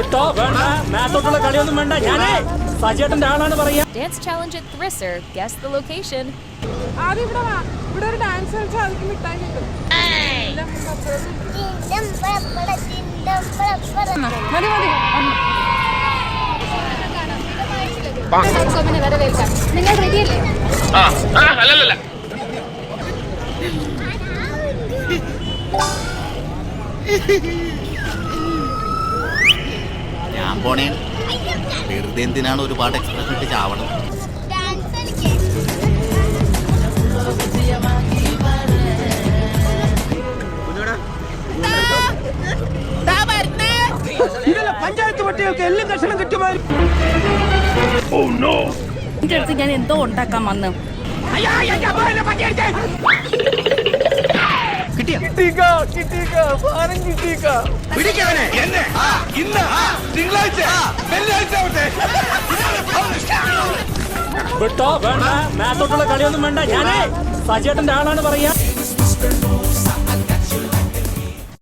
വിട്ടോ വേണ്ട മാത്തോട്ടുള്ള കളിയൊന്നും വേണ്ട ഞാനേ സജേട്ടന്റെ ആളാണ് പറയാ Dance challenge at Thrisser. Guess the location. ആദ്യം ഇവിടെ ഒരു ഡാൻസ് കളിച്ചാൽ അതിന് മിഠായി കിട്ടും. മതി നിങ്ങൾ റെഡിയല്ലേ? അല്ലല്ല ഞാൻ പോണേ വെറുതെ എന്തിനാണ് ഒരുപാട് എക്സ്പ്രഷൻ ഇട്ട് ചാവണം. പഞ്ചായത്ത് പട്ടികൾക്ക് എല്ലാം കഷണം കിട്ടുമായിരുന്നു. എന്റെ അടുത്ത് ഞാൻ എന്തോ ഉണ്ടാക്കാൻ വന്നു. വിട്ടോ വേണ്ട മാത്തോട്ടുള്ള കളിയൊന്നും വേണ്ട ഞാനേ സജേട്ടന്റെ ആളാണ് പറയാ